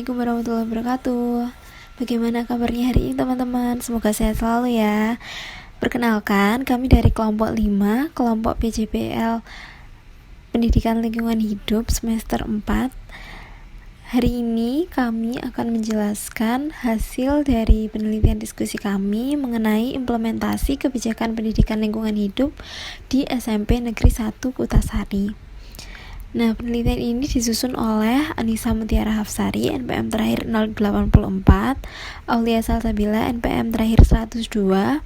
Assalamualaikum warahmatullahi wabarakatuh. Bagaimana kabarnya hari ini teman-teman? Semoga sehat selalu ya. Perkenalkan, kami dari kelompok 5, kelompok PJPL Pendidikan Lingkungan Hidup semester 4. Hari ini kami akan menjelaskan hasil dari penelitian diskusi kami mengenai implementasi kebijakan pendidikan lingkungan hidup di SMP Negeri 1 Kutasari. Nah, penelitian ini disusun oleh Anissa Mutiara Hafsari, NPM terakhir 084, Aulia Salsabila, NPM terakhir 102,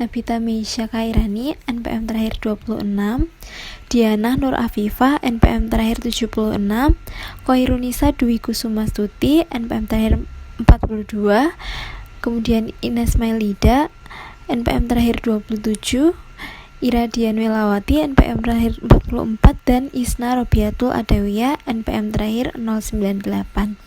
Nabita Meisya Kairani, NPM terakhir 26, Diana Nur Afifah, NPM terakhir 76, Koirunisa Dwi Kusumastuti, NPM terakhir 42, kemudian Ines Mailida, NPM terakhir 27, Ira Dianwilawati, NPM terakhir 44, dan Isna Robiatul Adawiyah, NPM terakhir 098.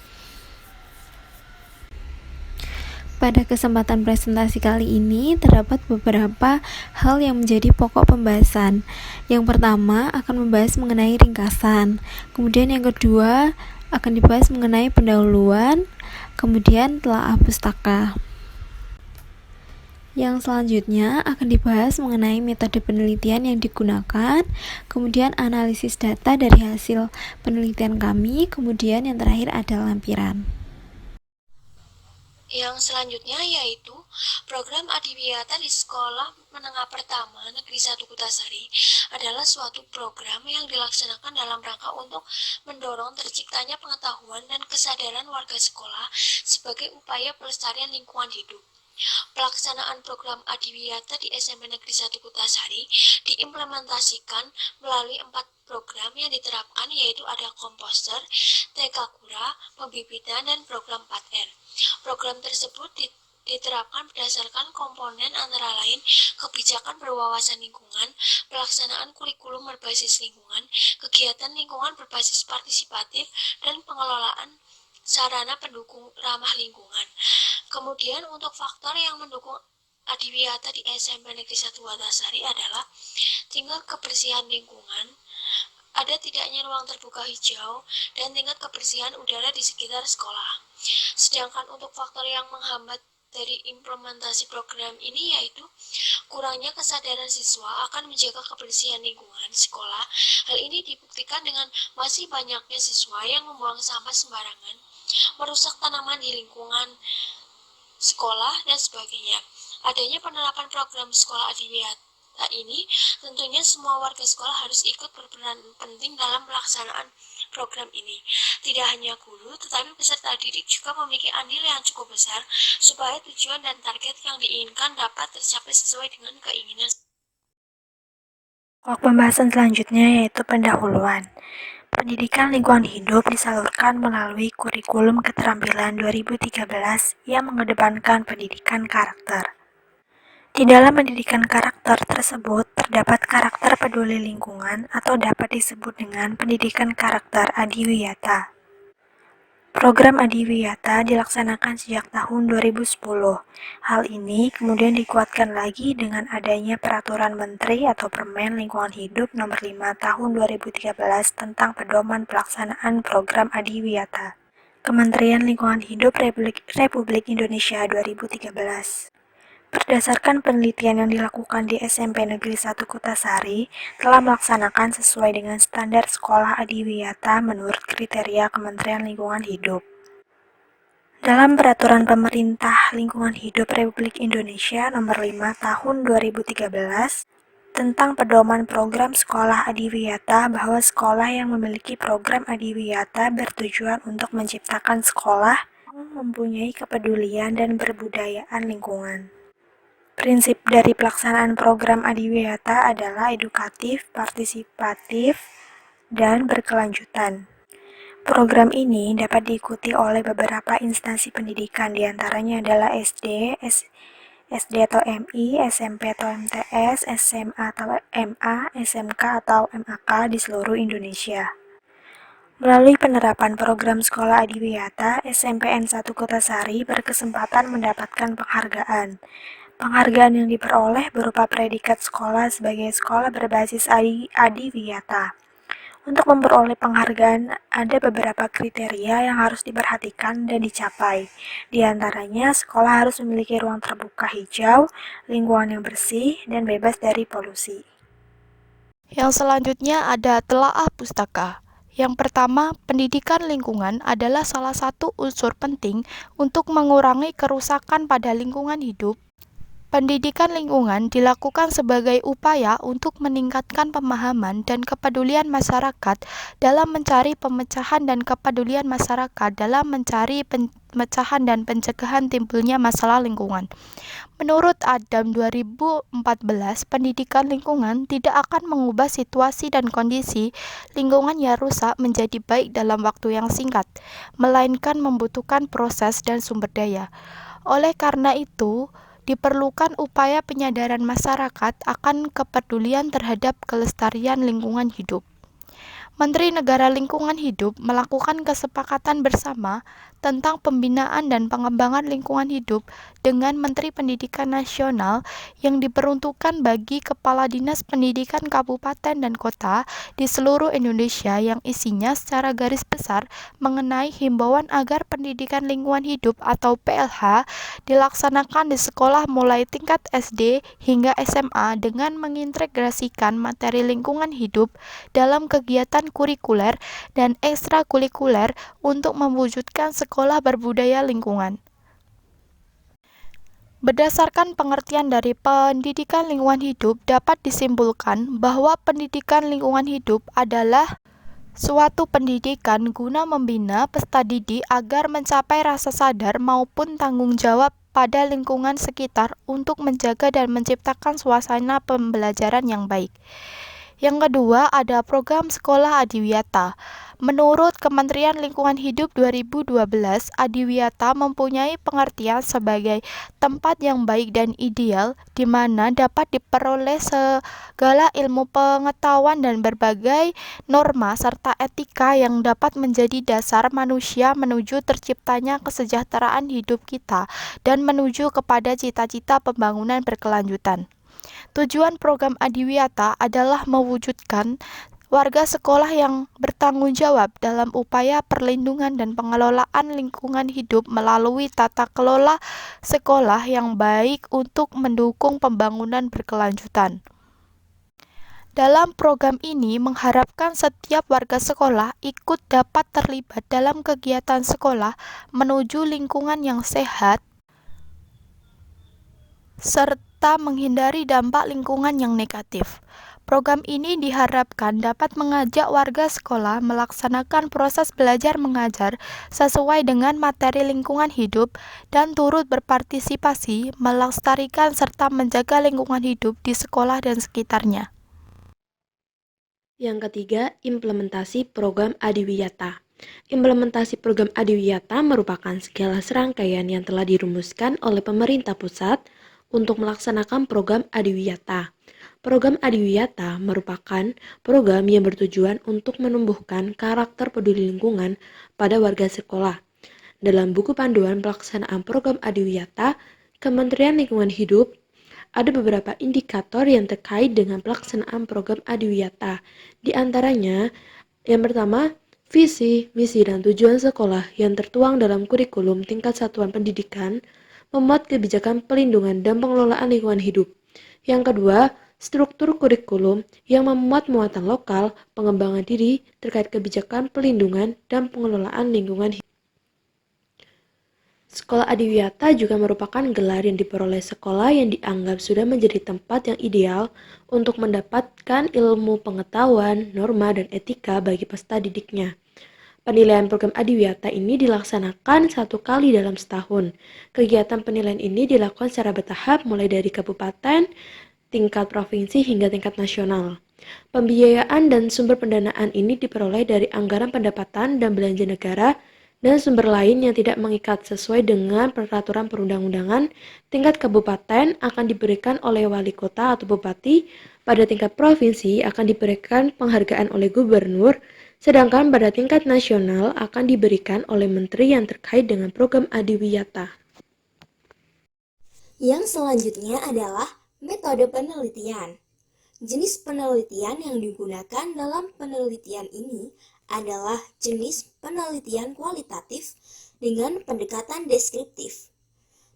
Pada kesempatan presentasi kali ini terdapat beberapa hal yang menjadi pokok pembahasan. Yang pertama akan membahas mengenai ringkasan, kemudian yang kedua akan dibahas mengenai pendahuluan, kemudian telaah pustaka. Yang selanjutnya akan dibahas mengenai metode penelitian yang digunakan, kemudian analisis data dari hasil penelitian kami, kemudian yang terakhir ada lampiran. Yang selanjutnya yaitu program Adiwiyata di Sekolah Menengah Pertama Negeri 1 Kutasari adalah suatu program yang dilaksanakan dalam rangka untuk mendorong terciptanya pengetahuan dan kesadaran warga sekolah sebagai upaya pelestarian lingkungan hidup. Pelaksanaan program Adiwiyata di SMP Negeri 1 Kutasari diimplementasikan melalui 4 program yang diterapkan, yaitu ada komposter, TK Kura, pembibitan, dan program 4R. Program tersebut diterapkan berdasarkan komponen antara lain kebijakan berwawasan lingkungan, pelaksanaan kurikulum berbasis lingkungan, kegiatan lingkungan berbasis partisipatif, dan pengelolaan sarana pendukung ramah lingkungan. Kemudian untuk faktor yang mendukung Adiwiyata di SMP Negeri 1 Kutasari adalah tingkat kebersihan lingkungan, ada tidaknya ruang terbuka hijau, dan tingkat kebersihan udara di sekitar sekolah. Sedangkan untuk faktor yang menghambat dari implementasi program ini yaitu kurangnya kesadaran siswa akan menjaga kebersihan lingkungan sekolah. Hal ini dibuktikan dengan masih banyaknya siswa yang membuang sampah sembarangan, merusak tanaman di lingkungan sekolah, dan sebagainya. Adanya penerapan program sekolah Adiwiyata ini, tentunya semua warga sekolah harus ikut berperan penting dalam pelaksanaan program ini. Tidak hanya guru, tetapi peserta didik juga memiliki andil yang cukup besar supaya tujuan dan target yang diinginkan dapat tercapai sesuai dengan keinginan. Pokok pembahasan selanjutnya yaitu pendahuluan. Pendidikan lingkungan hidup disalurkan melalui kurikulum keterampilan 2013 yang mengedepankan pendidikan karakter. Di dalam pendidikan karakter tersebut terdapat karakter peduli lingkungan atau dapat disebut dengan pendidikan karakter Adiwiyata. Program Adiwiyata dilaksanakan sejak tahun 2010. Hal ini kemudian dikuatkan lagi dengan adanya Peraturan Menteri atau Permen Lingkungan Hidup Nomor 5 Tahun 2013 tentang pedoman pelaksanaan program Adiwiyata. Kementerian Lingkungan Hidup Republik Indonesia 2013. Berdasarkan penelitian yang dilakukan di SMP Negeri 1 Kutasari, telah melaksanakan sesuai dengan standar sekolah Adiwiyata menurut kriteria Kementerian Lingkungan Hidup. Dalam Peraturan Pemerintah Lingkungan Hidup Republik Indonesia Nomor 5 Tahun 2013 tentang pedoman program sekolah Adiwiyata, bahwa sekolah yang memiliki program Adiwiyata bertujuan untuk menciptakan sekolah yang mempunyai kepedulian dan berbudayaan lingkungan. Prinsip dari pelaksanaan program Adiwiyata adalah edukatif, partisipatif, dan berkelanjutan. Program ini dapat diikuti oleh beberapa instansi pendidikan, diantaranya adalah SD atau MI, SMP atau MTS, SMA atau MA, SMK atau MAK di seluruh Indonesia. Melalui penerapan program sekolah Adiwiyata, SMPN 1 Kutasari berkesempatan mendapatkan penghargaan. Penghargaan yang diperoleh berupa predikat sekolah sebagai sekolah berbasis Adiwiyata. Untuk memperoleh penghargaan, ada beberapa kriteria yang harus diperhatikan dan dicapai. Di antaranya, sekolah harus memiliki ruang terbuka hijau, lingkungan yang bersih, dan bebas dari polusi. Yang selanjutnya ada telaah pustaka. Yang pertama, pendidikan lingkungan adalah salah satu unsur penting untuk mengurangi kerusakan pada lingkungan hidup. Pendidikan lingkungan dilakukan sebagai upaya untuk meningkatkan pemahaman dan kepedulian masyarakat dalam mencari pemecahan dan kepedulian masyarakat dalam mencari pemecahan dan pencegahan timbulnya masalah lingkungan. Menurut Adam 2014, pendidikan lingkungan tidak akan mengubah situasi dan kondisi lingkungan yang rusak menjadi baik dalam waktu yang singkat, melainkan membutuhkan proses dan sumber daya. Oleh karena itu, diperlukan upaya penyadaran masyarakat akan kepedulian terhadap kelestarian lingkungan hidup. Menteri Negara Lingkungan Hidup melakukan kesepakatan bersama tentang pembinaan dan pengembangan lingkungan hidup dengan Menteri Pendidikan Nasional yang diperuntukkan bagi Kepala Dinas Pendidikan Kabupaten dan Kota di seluruh Indonesia yang isinya secara garis besar mengenai himbauan agar pendidikan lingkungan hidup atau PLH dilaksanakan di sekolah mulai tingkat SD hingga SMA dengan mengintegrasikan materi lingkungan hidup dalam kegiatan kurikuler dan ekstrakurikuler untuk mewujudkan sekolah berbudaya lingkungan. Berdasarkan pengertian dari pendidikan lingkungan hidup, dapat disimpulkan bahwa pendidikan lingkungan hidup adalah suatu pendidikan guna membina peserta didik agar mencapai rasa sadar maupun tanggung jawab pada lingkungan sekitar untuk menjaga dan menciptakan suasana pembelajaran yang baik. Yang kedua, ada program Sekolah Adiwiyata. Menurut Kementerian Lingkungan Hidup 2012, Adiwiyata mempunyai pengertian sebagai tempat yang baik dan ideal di mana dapat diperoleh segala ilmu pengetahuan dan berbagai norma serta etika yang dapat menjadi dasar manusia menuju terciptanya kesejahteraan hidup kita dan menuju kepada cita-cita pembangunan berkelanjutan. Tujuan program Adiwiyata adalah mewujudkan warga sekolah yang bertanggung jawab dalam upaya perlindungan dan pengelolaan lingkungan hidup melalui tata kelola sekolah yang baik untuk mendukung pembangunan berkelanjutan. Dalam program ini mengharapkan setiap warga sekolah ikut dapat terlibat dalam kegiatan sekolah menuju lingkungan yang sehat, serta menghindari dampak lingkungan yang negatif. Program ini diharapkan dapat mengajak warga sekolah melaksanakan proses belajar mengajar sesuai dengan materi lingkungan hidup dan turut berpartisipasi melestarikan serta menjaga lingkungan hidup di sekolah dan sekitarnya. Yang ketiga, implementasi program Adiwiyata. Implementasi program Adiwiyata merupakan segala serangkaian yang telah dirumuskan oleh pemerintah pusat untuk melaksanakan program Adiwiyata. Program Adiwiyata merupakan program yang bertujuan untuk menumbuhkan karakter peduli lingkungan pada warga sekolah. Dalam buku panduan pelaksanaan program Adiwiyata, Kementerian Lingkungan Hidup ada beberapa indikator yang terkait dengan pelaksanaan program Adiwiyata. Di antaranya, yang pertama, visi, misi, dan tujuan sekolah yang tertuang dalam kurikulum tingkat satuan pendidikan memuat kebijakan pelindungan dan pengelolaan lingkungan hidup. Yang kedua, struktur kurikulum yang memuat muatan lokal, pengembangan diri terkait kebijakan pelindungan dan pengelolaan lingkungan hidup. Sekolah Adiwiyata juga merupakan gelar yang diperoleh sekolah yang dianggap sudah menjadi tempat yang ideal untuk mendapatkan ilmu pengetahuan, norma, dan etika bagi peserta didiknya. Penilaian program Adiwiyata ini dilaksanakan 1 kali dalam setahun. Kegiatan penilaian ini dilakukan secara bertahap mulai dari kabupaten, tingkat provinsi hingga tingkat nasional. Pembiayaan dan sumber pendanaan ini diperoleh dari anggaran pendapatan dan belanja negara dan sumber lain yang tidak mengikat sesuai dengan peraturan perundang-undangan. Tingkat kabupaten akan diberikan oleh wali kota atau bupati, pada tingkat provinsi akan diberikan penghargaan oleh gubernur, sedangkan pada tingkat nasional akan diberikan oleh menteri yang terkait dengan program Adiwiyata. Yang selanjutnya adalah metode penelitian. Jenis penelitian yang digunakan dalam penelitian ini adalah jenis penelitian kualitatif dengan pendekatan deskriptif,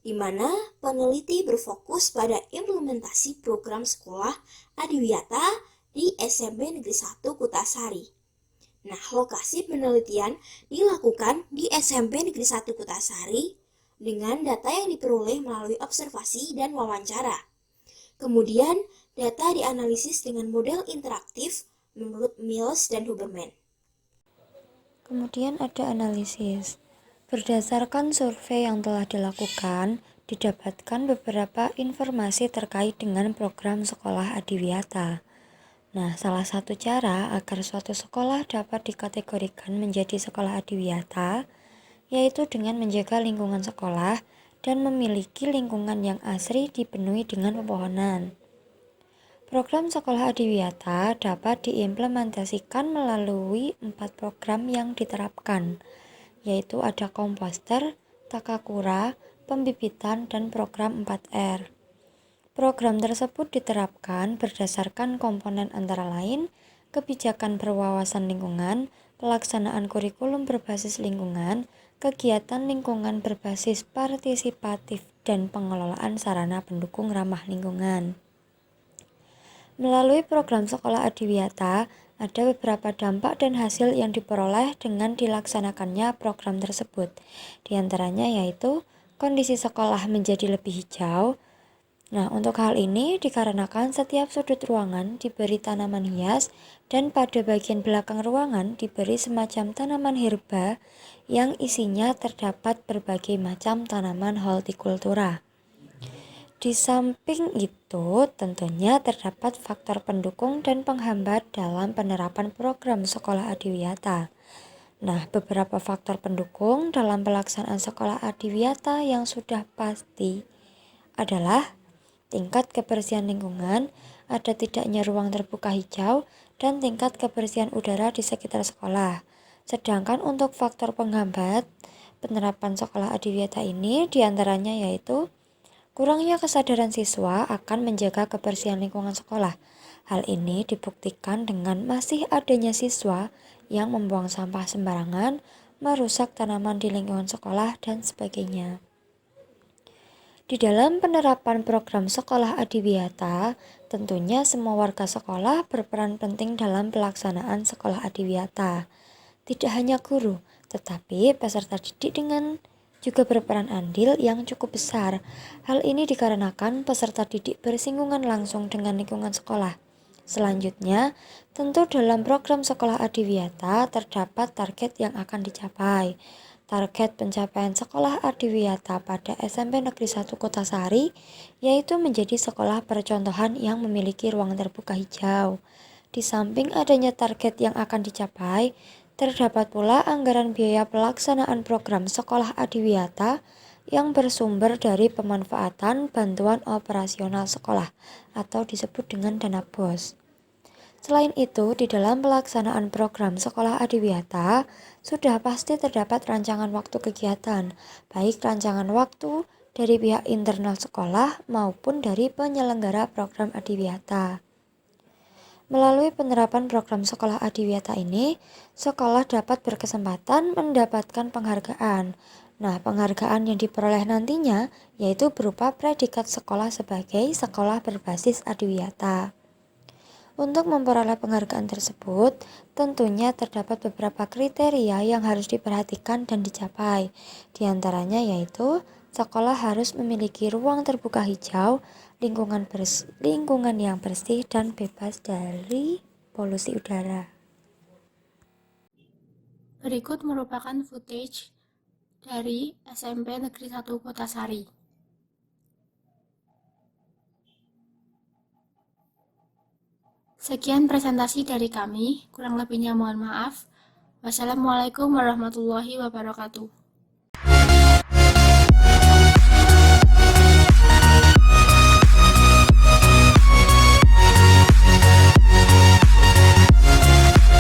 di mana peneliti berfokus pada implementasi program sekolah Adiwiyata di SMP Negeri 1 Kutasari. Nah, lokasi penelitian dilakukan di SMP Negeri 1 Kutasari dengan data yang diperoleh melalui observasi dan wawancara. Kemudian, data dianalisis dengan model interaktif menurut Mills dan Huberman. Kemudian ada analisis. Berdasarkan survei yang telah dilakukan, didapatkan beberapa informasi terkait dengan program sekolah Adiwiyata. Nah, salah satu cara agar suatu sekolah dapat dikategorikan menjadi sekolah Adiwiyata, yaitu dengan menjaga lingkungan sekolah dan memiliki lingkungan yang asri dipenuhi dengan pepohonan. Program sekolah Adiwiyata dapat diimplementasikan melalui 4 program yang diterapkan, yaitu ada komposter, takakura, pembibitan, dan program 4R. Program tersebut diterapkan berdasarkan komponen antara lain kebijakan berwawasan lingkungan, pelaksanaan kurikulum berbasis lingkungan, kegiatan lingkungan berbasis partisipatif, dan pengelolaan sarana pendukung ramah lingkungan. Melalui program sekolah Adiwiyata, ada beberapa dampak dan hasil yang diperoleh dengan dilaksanakannya program tersebut. Di antaranya yaitu kondisi sekolah menjadi lebih hijau. Nah, untuk hal ini dikarenakan setiap sudut ruangan diberi tanaman hias dan pada bagian belakang ruangan diberi semacam tanaman herba yang isinya terdapat berbagai macam tanaman hortikultura. Di samping itu, tentunya terdapat faktor pendukung dan penghambat dalam penerapan program sekolah Adiwiyata. Nah, beberapa faktor pendukung dalam pelaksanaan sekolah Adiwiyata yang sudah pasti adalah tingkat kebersihan lingkungan, ada tidaknya ruang terbuka hijau, dan tingkat kebersihan udara di sekitar sekolah. Sedangkan untuk faktor penghambat penerapan sekolah Adiwiyata ini diantaranya yaitu kurangnya kesadaran siswa akan menjaga kebersihan lingkungan sekolah. Hal ini dibuktikan dengan masih adanya siswa yang membuang sampah sembarangan, merusak tanaman di lingkungan sekolah, dan sebagainya. Di dalam penerapan program sekolah Adiwiyata, tentunya semua warga sekolah berperan penting dalam pelaksanaan sekolah Adiwiyata. Tidak hanya guru, tetapi peserta didik dengan juga berperan andil yang cukup besar. Hal ini dikarenakan peserta didik bersinggungan langsung dengan lingkungan sekolah. Selanjutnya, tentu dalam program sekolah Adiwiyata terdapat target yang akan dicapai. Target pencapaian sekolah Adiwiyata pada SMP Negeri 1 Kutasari yaitu menjadi sekolah percontohan yang memiliki ruang terbuka hijau. Di samping adanya target yang akan dicapai, terdapat pula anggaran biaya pelaksanaan program sekolah Adiwiyata yang bersumber dari pemanfaatan bantuan operasional sekolah atau disebut dengan dana BOS. Selain itu, di dalam pelaksanaan program sekolah Adiwiyata, sudah pasti terdapat rancangan waktu kegiatan, baik rancangan waktu dari pihak internal sekolah maupun dari penyelenggara program Adiwiyata. Melalui penerapan program sekolah Adiwiyata ini, sekolah dapat berkesempatan mendapatkan penghargaan. Nah, penghargaan yang diperoleh nantinya yaitu berupa predikat sekolah sebagai sekolah berbasis Adiwiyata. Untuk memperoleh penghargaan tersebut, tentunya terdapat beberapa kriteria yang harus diperhatikan dan dicapai. Di antaranya yaitu, sekolah harus memiliki ruang terbuka hijau, lingkungan yang bersih dan bebas dari polusi udara. Berikut merupakan footage dari SMP Negeri 1 Kutasari. Sekian presentasi dari kami, kurang lebihnya mohon maaf. Wassalamualaikum warahmatullahi wabarakatuh.